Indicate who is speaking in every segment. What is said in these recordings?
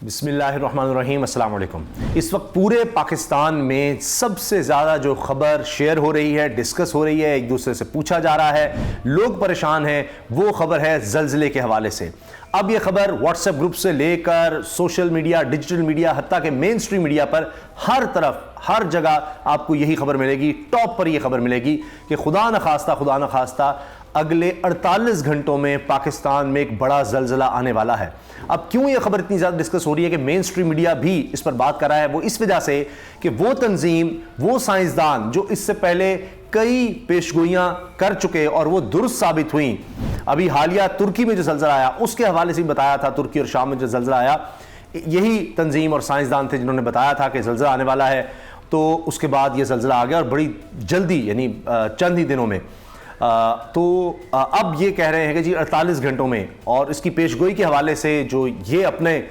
Speaker 1: بسم اللہ الرحمن الرحیم، السلام علیکم۔ اس وقت پورے پاکستان میں سب سے زیادہ جو خبر شیئر ہو رہی ہے، ڈسکس ہو رہی ہے، ایک دوسرے سے پوچھا جا رہا ہے، لوگ پریشان ہیں، وہ خبر ہے زلزلے کے حوالے سے۔ اب یہ خبر واٹس ایپ گروپ سے لے کر سوشل میڈیا، ڈیجیٹل میڈیا، حتیٰ کہ مین سٹریم میڈیا پر ہر طرف ہر جگہ آپ کو یہی خبر ملے گی، ٹاپ پر یہ خبر ملے گی کہ خدا نخواستہ اگلے 48 گھنٹوں میں پاکستان میں ایک بڑا زلزلہ آنے والا ہے۔ اب کیوں یہ خبر اتنی زیادہ ڈسکس ہو رہی ہے کہ مین سٹریم میڈیا بھی اس پر بات کر رہا ہے؟ وہ اس وجہ سے کہ وہ تنظیم، وہ سائنسدان جو اس سے پہلے کئی پیشگوئیاں کر چکے اور وہ درست ثابت ہوئیں، ابھی حالیہ ترکی میں جو زلزلہ آیا اس کے حوالے سے بھی بتایا تھا، ترکی اور شام میں جو زلزلہ آیا، یہی تنظیم اور سائنسدان تھے جنہوں نے بتایا تھا کہ زلزلہ آنے والا ہے، تو اس کے بعد یہ زلزلہ آ گیا اور بڑی جلدی، یعنی چند ہی دنوں میں۔ تو اب یہ کہہ رہے ہیں کہ جی 48 گھنٹوں میں، اور اس کی پیشگوئی کے حوالے سے جو یہ اپنے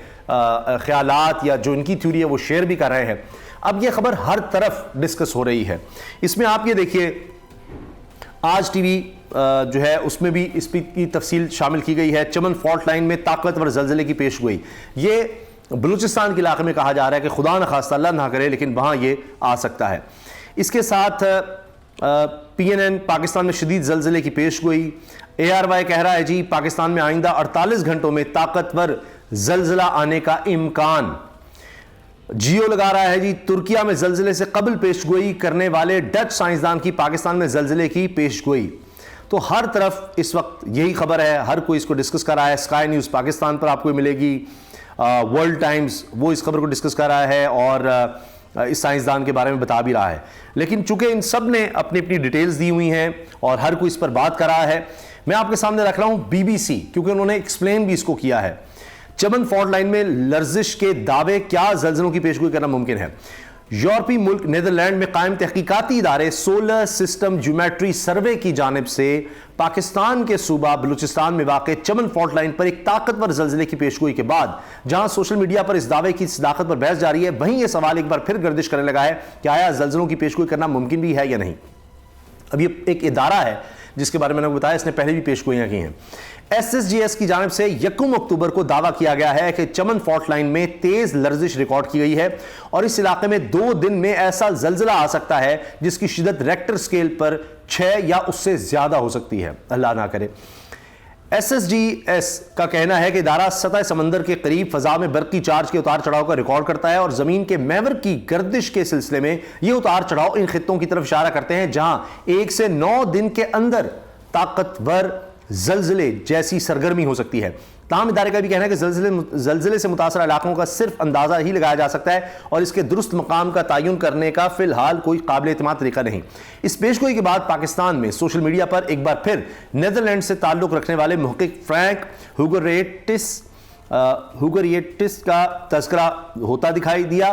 Speaker 1: خیالات یا جو ان کی تھیوری ہے وہ شیئر بھی کر رہے ہیں۔ اب یہ خبر ہر طرف ڈسکس ہو رہی ہے۔ اس میں آپ یہ دیکھیے، آج ٹی وی جو ہے اس میں بھی اس کی تفصیل شامل کی گئی ہے۔ چمن فالٹ لائن میں طاقتور زلزلے کی پیشگوئی، یہ بلوچستان کے علاقے میں کہا جا رہا ہے کہ خدا نخواستہ اللہ نہ کرے لیکن وہاں یہ آ سکتا ہے۔ اس کے ساتھ PNN پاکستان میں شدید زلزلے کی پیشگوئی، ARY کہہ رہا ہے جی پاکستان میں آئندہ 48 گھنٹوں میں طاقتور زلزلہ آنے کا امکان۔ جیو لگا رہا ہے جی ترکیہ میں زلزلے سے قبل پیشگوئی کرنے والے ڈچ سائنسدان کی پاکستان میں زلزلے کی پیشگوئی۔ تو ہر طرف اس وقت یہی خبر ہے، ہر کوئی اس کو ڈسکس کر رہا ہے۔ اسکائی نیوز پاکستان پر آپ کو ملے گی، ورلڈ ٹائمز وہ اس خبر کو ڈسکس کر رہا ہے اور اس سائنسدان کے بارے میں بتا بھی رہا ہے۔ لیکن چونکہ ان سب نے اپنی اپنی ڈیٹیلز دی ہوئی ہیں اور ہر کوئی اس پر بات کر رہا ہے، میں آپ کے سامنے رکھ رہا ہوں BBC، کیونکہ انہوں نے ایکسپلین بھی اس کو کیا ہے۔ چمن فالٹ لائن میں لرزش کے دعوے، کیا زلزلوں کی پیشگوئی کرنا ممکن ہے؟ یورپی ملک نیدرلینڈ میں قائم تحقیقاتی ادارے سولر سسٹم جیومیٹری سروے کی جانب سے پاکستان کے صوبہ بلوچستان میں واقع چمن فالٹ لائن پر ایک طاقتور زلزلے کی پیشگوئی کے بعد جہاں سوشل میڈیا پر اس دعوے کی صداقت پر بحث جاری ہے، وہیں یہ سوال ایک بار پھر گردش کرنے لگا ہے کہ آیا زلزلوں کی پیشگوئی کرنا ممکن بھی ہے یا نہیں۔ اب یہ ایک ادارہ ہے جس کے بارے میں نے بتایا، اس نے پہلے بھی پیشگوئیاں کی ہیں۔ SSGS کی جانب سے 1 اکتوبر کو دعویٰ کیا گیا ہے کہ چمن فالٹ لائن میں تیز لرزش ریکارڈ کی گئی ہے اور اس علاقے میں 2 دن میں ایسا زلزلہ آ سکتا ہے جس کی شدت ریکٹر سکیل پر 6 یا اس سے زیادہ ہو سکتی ہے، اللہ نہ کرے۔ SSGS کا کہنا ہے کہ ادارہ سطح سمندر کے قریب فضا میں برقی چارج کے اتار چڑھاؤ کا ریکارڈ کرتا ہے اور زمین کے محور کی گردش کے سلسلے میں یہ اتار چڑھاؤ ان خطوں کی طرف اشارہ کرتے ہیں جہاں 1 سے 9 دن کے اندر طاقتور زلزلے جیسی سرگرمی ہو سکتی ہے۔ تاہم ادارے کا بھی کہنا ہے کہ زلزلے سے متاثرہ علاقوں کا صرف اندازہ ہی لگایا جا سکتا ہے اور اس کے درست مقام کا تعین کرنے کا فی الحال کوئی قابل اعتماد طریقہ نہیں۔ اس پیشگوئی کے بعد پاکستان میں سوشل میڈیا پر ایک بار پھر نیدرلینڈ سے تعلق رکھنے والے محقق فرینک ہوگریٹس کا تذکرہ ہوتا دکھائی دیا،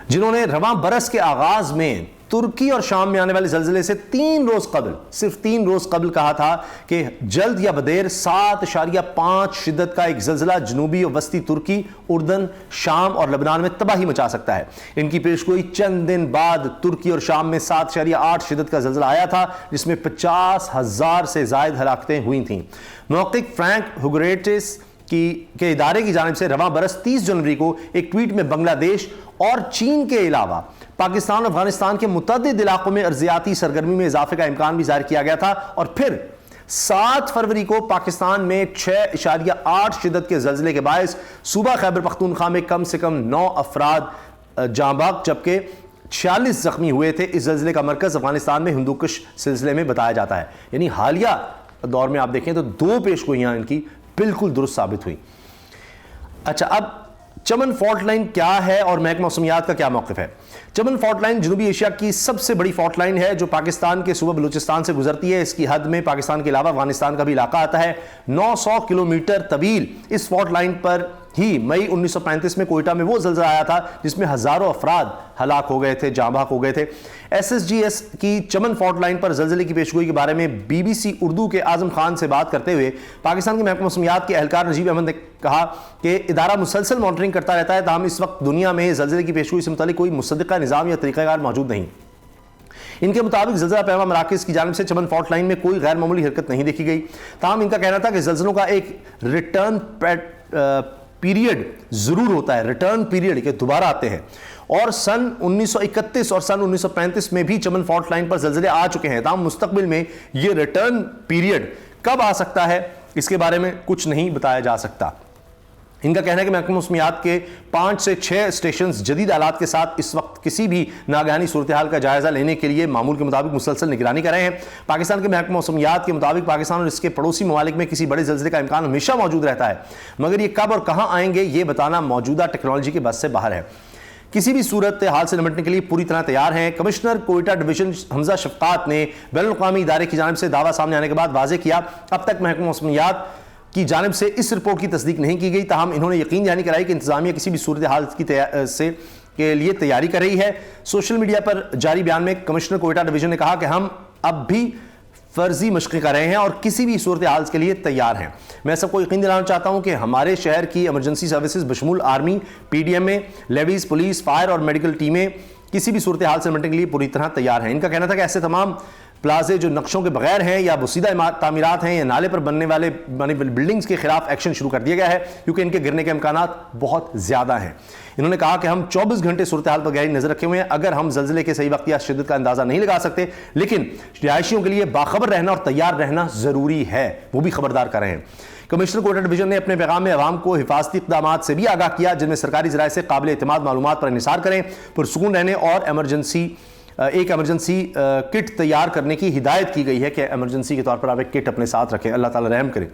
Speaker 1: جنہوں نے رواں برس کے آغاز میں ترکی اور شام میں آنے والے زلزلے سے 3 روز قبل، صرف 3 روز قبل کہا تھا کہ جلد یا بدیر 7.5 شدت کا ایک زلزلہ جنوبی و وسطی ترکی، اردن، شام اور لبنان میں تباہی مچا سکتا ہے۔ ان کی پیشگوئی چند دن بعد ترکی اور شام میں 7.8 شدت کا زلزلہ آیا تھا جس میں 50,000 سے زائد ہلاکتیں ہوئی تھیں۔ محقق فرینک ہوگریٹس کے ادارے کی جانب سے رواں برس 30 جنوری کو ایک ٹویٹ میں بنگلہ دیش اور چین کے علاوہ پاکستان اور افغانستان کے متعدد علاقوں میں ارضیاتی سرگرمی میں اضافے کا امکان بھی ظاہر کیا گیا تھا، اور پھر 7 فروری کو پاکستان میں 6.8 شدت کے زلزلے کے باعث صوبہ خیبر پختونخوا میں کم سے کم 9 افراد جاں باز جبکہ 46 زخمی ہوئے تھے۔ اس زلزلے کا مرکز افغانستان میں ہندوکش سلسلے میں بتایا جاتا ہے۔ یعنی حالیہ دور میں آپ دیکھیں تو 2 پیشگوئیاں ان کی بالکل درست ثابت ہوئی۔ اچھا، اب چمن فالٹ لائن کیا ہے اور محکمہ موسمیات کا کیا موقف ہے؟ چمن فالٹ لائن جنوبی ایشیا کی سب سے بڑی فالٹ لائن ہے جو پاکستان کے صوبہ بلوچستان سے گزرتی ہے۔ اس کی حد میں پاکستان کے علاوہ افغانستان کا بھی علاقہ آتا ہے۔ 900 کلومیٹر طویل اس فالٹ لائن پر ہی مئی 1935 میں کوئٹہ میں وہ زلزلہ آیا تھا جس میں ہزاروں افراد ہلاک ہو گئے تھے، جاں بحق ہو گئے تھے۔ SSGS کی چمن فالٹ لائن پر زلزلے کی پیشگوئی کے بارے میں BBC اردو کے اعظم خان سے بات کرتے ہوئے پاکستان کے محکمہ موسمیات کے اہلکار نجیب احمد نے کہا کہ ادارہ مسلسل مانیٹرنگ کرتا رہتا ہے، تاہم اس وقت دنیا میں زلزلے کی پیشگوئی سے متعلق کوئی مصدقہ نظام یا طریقہ کار موجود نہیں۔ ان کے مطابق زلزلہ پیما مراکز کی جانب سے چمن فالٹ لائن میں کوئی غیر معمولی حرکت نہیں دیکھی گئی، تاہم ان کا کہنا تھا کہ زلزلوں کا ایک ریٹرن پیریڈ ضرور ہوتا ہے, ریٹرن پیریڈ کے دوبارہ آتے ہیں. اور سن 1931 اور سن 1935 میں بھی چمن فالٹ لائن پر زلزلے آ چکے ہیں. تاہم مستقبل میں یہ ریٹرن پیریڈ کب آ سکتا ہے اس کے بارے میں کچھ نہیں بتایا جا سکتا. ان کا کہنا ہے کہ محکمہ موسمیات کے 5 سے 6 اسٹیشنز جدید آلات کے ساتھ اس وقت کسی بھی ناگہانی صورتحال کا جائزہ لینے کے لیے معمول کے مطابق مسلسل نگرانی کر رہے ہیں. پاکستان کے محکمہ موسمیات کے مطابق پاکستان اور اس کے پڑوسی ممالک میں کسی بڑے زلزلے کا امکان ہمیشہ موجود رہتا ہے, مگر یہ کب اور کہاں آئیں گے یہ بتانا موجودہ ٹیکنالوجی کے بس سے باہر ہے. کسی بھی صورت حال سے نمٹنے کے لیے پوری طرح تیار ہیں. کمشنر کوئٹہ ڈویژن حمزہ شفقات نے بین الاقوامی ادارے کی جانب سے دعویٰ سامنے آنے کے بعد واضح کیا, اب تک محکمہ موسمیات کی جانب سے اس رپورٹ کی تصدیق نہیں کی گئی, تاہم انہوں نے یقین دہانی کرائی کہ انتظامیہ کسی بھی صورتحال کے لیے تیاری کر رہی ہے. سوشل میڈیا پر جاری بیان میں کمشنر کوئٹہ ڈویژن نے کہا کہ ہم اب بھی فرضی مشقیں کر رہے ہیں اور کسی بھی صورتحال کے لیے تیار ہیں. میں سب کو یقین دلانا چاہتا ہوں کہ ہمارے شہر کی ایمرجنسی سروسز بشمول آرمی, پی ڈی ایم اے, لیویز, پولیس, فائر اور میڈیکل ٹیمیں کسی بھی صورتحال سے نمٹنے کے لیے پوری طرح تیار ہیں. ان کا کہنا تھا کہ ایسے تمام پلازے جو نقشوں کے بغیر ہیں یا بسیدہ تعمیرات ہیں یا نالے پر بننے والے بلڈنگز کے خلاف ایکشن شروع کر دیا گیا ہے کیونکہ ان کے گرنے کے امکانات بہت زیادہ ہیں. انہوں نے کہا کہ ہم 24 گھنٹے صورتحال پر گہری نظر رکھے ہوئے ہیں. اگر ہم زلزلے کے صحیح وقت یا شدت کا اندازہ نہیں لگا سکتے, لیکن رہائشیوں کے لیے باخبر رہنا اور تیار رہنا ضروری ہے, وہ بھی خبردار کر رہے ہیں. کمشنر کوئٹہ ڈویژن نے اپنے پیغام میں عوام کو حفاظتی اقدامات سے بھی آگاہ کیا جن میں سرکاری ذرائع سے قابل اعتماد معلومات پر انحصار کریں, پرسکون رہنے اور ایک ایمرجنسی کٹ تیار کرنے کی ہدایت کی گئی ہے کہ ایمرجنسی کے طور پر آپ ایک کٹ اپنے ساتھ رکھیں. اللہ تعالی رحم کرے.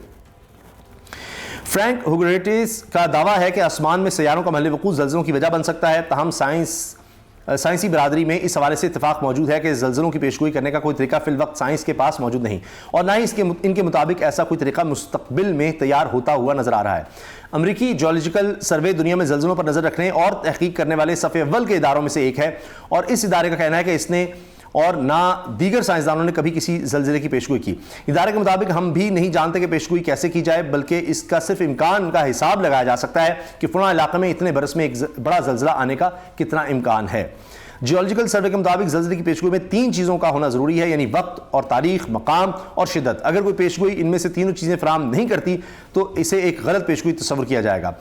Speaker 1: فرینک ہوگریٹس کا دعویٰ ہے کہ آسمان میں سیاروں کا محل وقوع زلزلوں کی وجہ بن سکتا ہے, تاہم سائنسی برادری میں اس حوالے سے اتفاق موجود ہے کہ زلزلوں کی پیشگوئی کرنے کا کوئی طریقہ فی الوقت سائنس کے پاس موجود نہیں, اور نہ ہی ان کے مطابق ایسا کوئی طریقہ مستقبل میں تیار ہوتا ہوا نظر آ رہا ہے. امریکی جیولوجیکل سروے دنیا میں زلزلوں پر نظر رکھنے اور تحقیق کرنے والے صف اول کے اداروں میں سے ایک ہے, اور اس ادارے کا کہنا ہے کہ اس نے اور نہ دیگر سائنسدانوں نے کبھی کسی زلزلے کی پیشگوئی کی. ادارے کے مطابق ہم بھی نہیں جانتے کہ پیشگوئی کیسے کی جائے, بلکہ اس کا صرف امکان کا حساب لگایا جا سکتا ہے کہ فلاں علاقے میں اتنے برس میں ایک بڑا زلزلہ آنے کا کتنا امکان ہے. جیولوجیکل سروے کے مطابق زلزلے کی پیشگوئی میں 3 چیزوں کا ہونا ضروری ہے, یعنی وقت اور تاریخ, مقام اور شدت. اگر کوئی پیشگوئی ان میں سے تینوں چیزیں فراہم نہیں کرتی تو اسے ایک غلط پیشگوئی تصور کیا جائے گا.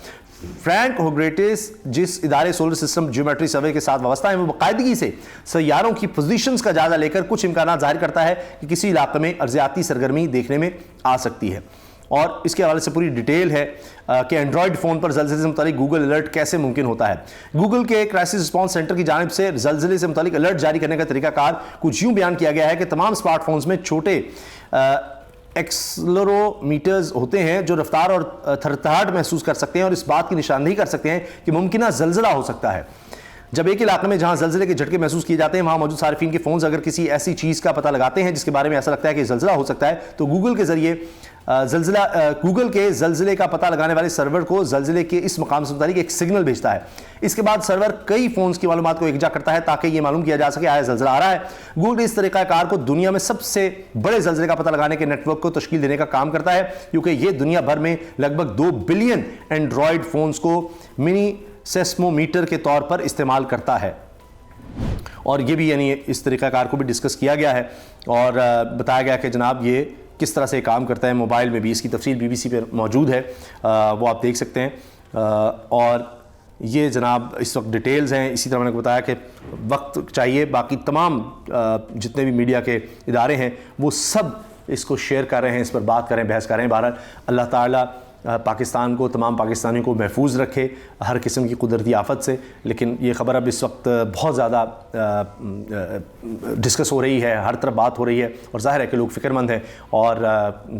Speaker 1: فرینک ہوگریٹس جس ادارے سولر سسٹم جیومیٹری سروے کے ساتھ وابستہ ہیں وہ باقاعدگی سے سیاروں کی پوزیشنز کا جائزہ لے کر کچھ امکانات ظاہر کرتا ہے کہ کسی علاقے میں ارضیاتی سرگرمی دیکھنے میں آ سکتی ہے. اور اس کے حوالے سے پوری ڈیٹیل ہے کہ اینڈرائڈ فون پر زلزلے سے متعلق گوگل الرٹ کیسے ممکن ہوتا ہے. گوگل کے کرائسس رسپانس سینٹر کی جانب سے زلزلے سے متعلق الرٹ جاری کرنے کا طریقہ کار کچھ یوں بیان کیا گیا ہے کہ تمام اسمارٹ فونز میں چھوٹے ایکسلرو میٹرز ہوتے ہیں جو رفتار اور تھرتھراہٹ محسوس کر سکتے ہیں اور اس بات کی نشاندہی کر سکتے ہیں کہ ممکنہ زلزلہ ہو سکتا ہے. جب ایک علاقے میں جہاں زلزلے کے جھٹکے محسوس کیے جاتے ہیں وہاں موجود صارفین کے فونز اگر کسی ایسی چیز کا پتہ لگاتے ہیں جس کے بارے میں ایسا لگتا ہے کہ زلزلہ ہو سکتا ہے تو گوگل کے زلزلے کا پتہ لگانے والے سرور کو زلزلے کے اس مقام سے متعلق ایک سگنل بھیجتا ہے. اس کے بعد سرور کئی فونز کی معلومات کو یکجا کرتا ہے تاکہ یہ معلوم کیا جا سکے آیا زلزلہ آ رہا ہے. گوگل اس طریقہ کار کو دنیا میں سب سے بڑے زلزلے کا پتہ لگانے کے نیٹ ورک کو تشکیل دینے کا کام کرتا ہے, کیونکہ یہ دنیا بھر میں لگ بھگ 2 بلین اینڈرائڈ فونز کو منی سیسمومیٹر کے طور پر استعمال کرتا ہے. اور یہ بھی یعنی اس طریقہ کار کو بھی ڈسکس کیا گیا ہے اور بتایا گیا کہ جناب یہ کس طرح سے کام کرتا ہے. موبائل میں بھی اس کی تفصیل BBC پہ موجود ہے, وہ آپ دیکھ سکتے ہیں. اور یہ جناب اس وقت ڈیٹیلز ہیں. اسی طرح میں نے بتایا کہ وقت چاہیے, باقی تمام جتنے بھی میڈیا کے ادارے ہیں وہ سب اس کو شیئر کر رہے ہیں, اس پر بات کر رہے ہیں, بحث کر رہے ہیں. بہرحال اللہ تعالیٰ پاکستان کو, تمام پاکستانیوں کو محفوظ رکھے ہر قسم کی قدرتی آفت سے. لیکن یہ خبر اب اس وقت بہت زیادہ ڈسکس ہو رہی ہے, ہر طرف بات ہو رہی ہے, اور ظاہر ہے کہ لوگ فکر مند ہیں. اور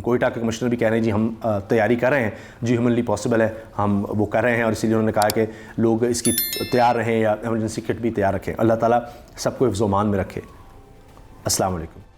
Speaker 1: کوئٹہ کے کمشنر بھی کہہ رہے ہیں جی ہم تیاری کر رہے ہیں, جو ہیومنلی پاسبل ہے ہم وہ کر رہے ہیں, اور اسی لیے انہوں نے کہا کہ لوگ اس کی تیار رہیں یا ایمرجنسی کٹ بھی تیار رکھیں. اللہ تعالیٰ سب کو حفظ و امان میں رکھے. السلام علیکم.